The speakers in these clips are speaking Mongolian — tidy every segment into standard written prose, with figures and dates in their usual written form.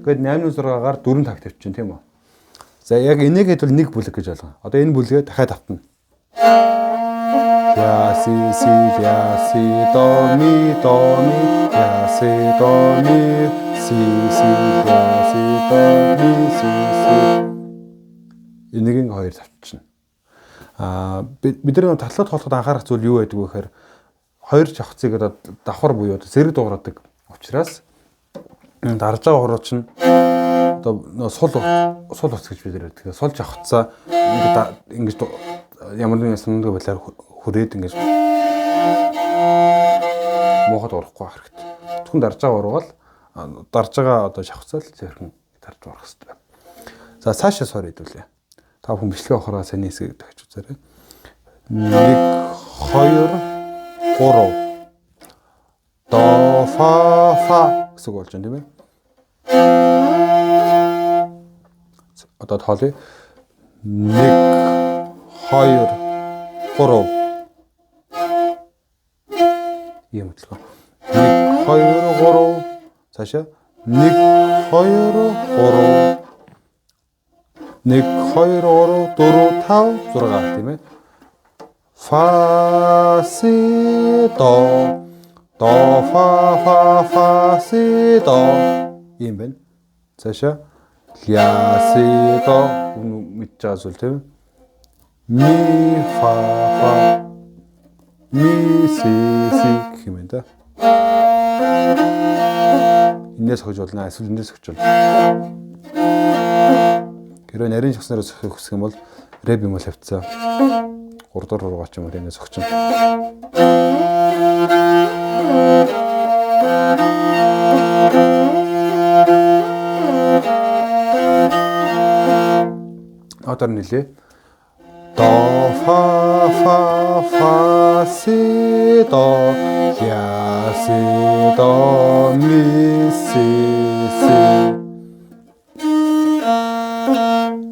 Гэвь 8-6-аар 4 такт тавьчихна тийм үү. За яг энийг хэдвэл нэг бүлэг гэж болгоо. Одоо энэ бүлгээ дахиад автна. Ля си до ми ля си до ми си ля си до ми си. Энийг хоёр тавьчихна. Бид нар татлаад хоолоход анхаарах зүйл юу байдаг вэ гэхээр хоёр жавхцыг одоо давхар буюу зэрэг дуурайдаг учраас дарж байгаа хурууч нь одоо сул уц гэж бид нэр байдаг. Сул жавхцаа ингэж ямар нэгэн санамдгүй байдлаар хүрээд ингэж муухад урахгүй байх хэрэгтэй. Зөвхөн дарж байгаа урвал дарж байгаа одоо шавхцал цэвэрхэн дарж урах хэрэгтэй. За цаашаа сор хэдүүлээ. Та бүхэн бичлэгээ авахараа сайн хэсгийг дахиж үзээрэй. 1 2 3 до фа гэсэн болж байна тийм ээ. Одоо тоолъё. 1 2 3 ийм хөдөлгөөн. 1 2 3 цаашаа 1 2 3 1 2 3 4 5 6 тийм ээ. Фа си до фа си до ийм байна. Цаашаа ля си до мэдж байгаа зүйл тийм ээ. Ми фа ми си гэх юм байна да. Энээс хож болно, эсвэл эндээс хож болно. Гэрээ нарийн шагснараа зохиох хүсэх юм бол рэп юм бол хавцаа 3 дор руугаа ч юм уу энээс зохиоч. Одоо нэлээ. До фа си до ля си до ми си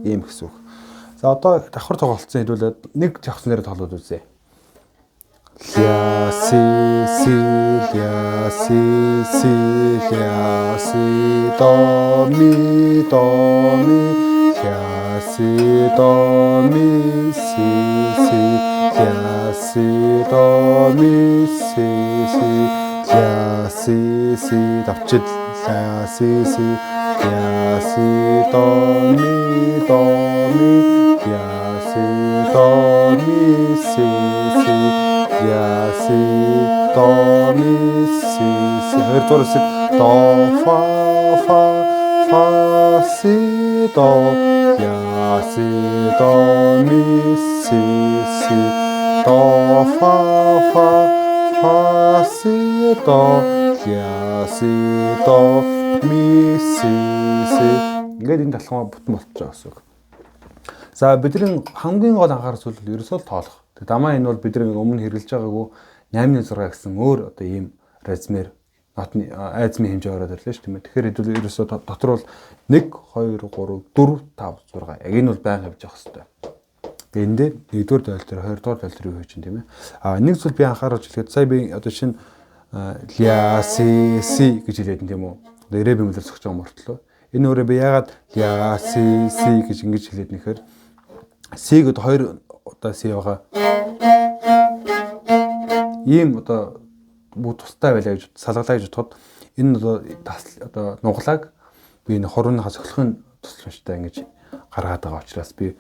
ийм гэсэн үг. За одоо давхар тоглолцсон хэлүүлээд нэг жавхсан нэрээр тоглоод үзье. Ля си ля си до ми ля си до ми ля си до ми ля си давчид ля си ля си до ми ля си до ми ля си до ми хоёрдугаар хэсэг до фа си до ля си до ми до фа си до ля си до ми ингээд энэ талхмаа бүтэн болчихж байгаа гэсэн үг. За бидний хамгийн гол анхаарах зүйл ерөөсөө тоолох. Тэг дамаа энэ бол бидний өмнө хэрэгжилж байгаагүй 8.6 гэсэн өөр одоо ийм размер нотны айзмын хэмжээ ороод ирлээ шүү дээ. Тэгэхээр хэдүүл ерөөсөө дотор бол 1 2 3 4 5 6 яг энэ бол байнга явж явах хэрэгтэй. Тэгээ энэ дээр 1-р дойл дээр 2-р дойл дээр юу хийж чинь тийм ээ. Нэг зүйл би анхааруулж хэлэхэд сая би одоо шинэ ля си гэж хэлээд юм тийм үү. Одоо рэп юм л зогсож байгаа мөртлөө. Энэ өөрөө би ягаад ля си гэж ингэж хэлээд нэхэр сиг одоо 2 одоо си байгаа. Ийм одоо бүгд тустай байлаа гэж салгалаа гэж бодоход энэ одоо нуглааг би энэ хорууныхаа цохилохын тусламжтай ингэж гаргаад байгаа учраас би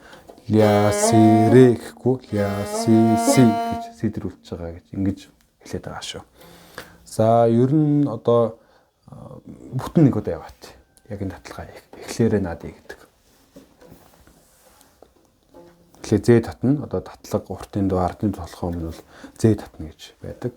ля си рэ гэхгүй ля си гэж сэдвүүлж байгаа гэж ингэж хэлээд байгаа шүү. За ер нь одоо бүтэн нэг удаа яваад яг энэ таталгаа эхлээрээ наадыг гэдэг. Тэгэхээр зээ татна одоо татлаг уртын дөө ардын толгой өмнө бол зээ татна гэж байдаг.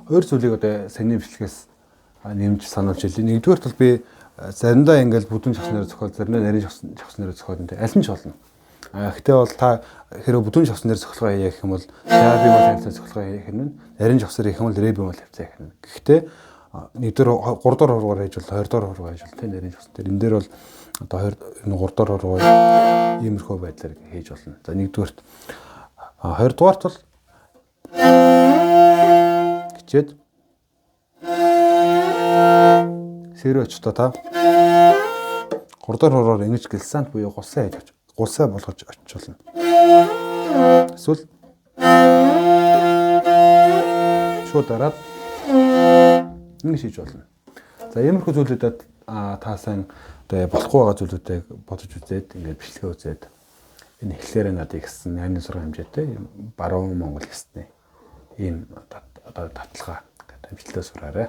Хоёр зүйлийг одоо саний бичлэгээс нэмж сануулж хэлье. Нэгдүгээр бол би заримдаа ингээл бүдүүн шахс нэр зохиол, заримдаа нарийн шахс нэр зохиол энэ аль нь ч болно. Гэхдээ бол та хэрэв бүдүүн шахс нэр зохиолгоо хийх юм бол за бимол хавцаа зохиолгоо хийх нь нарийн шахсаар хийх юм бол ре бимол хавцаа хийх нь. Гэхдээ нэгдүгээр 3 дахь хуруугаар хийж бол 2 дахь хуруугаар хийж бол тийм нарийн шахс дээр энэ дээр бол одоо 3 дахь хуруугаар иймэрхүү байдлаар хийж болно. За нэгдүгээрт 2 дугаарт бол хичээд сэрэ очтоо та 3 дахь хуруугаар ингэж гэлсант буюу гулсаа хийж гулсаа болгож очиж болно. Эсвэл шууд дараад ингэж хийж болно. За иймэрхүү зүйлүүдэд та сайн одоо болохгүй байгаа зүйлүүдийг бодож үзээд ингээд бичлэгээ үзээд энэ эхлээрээ надыг гэсэн 86 хэмжээтэй баруун Монгол гэсний ийм одоо татлага гэдэг бичлэгээ сураарай.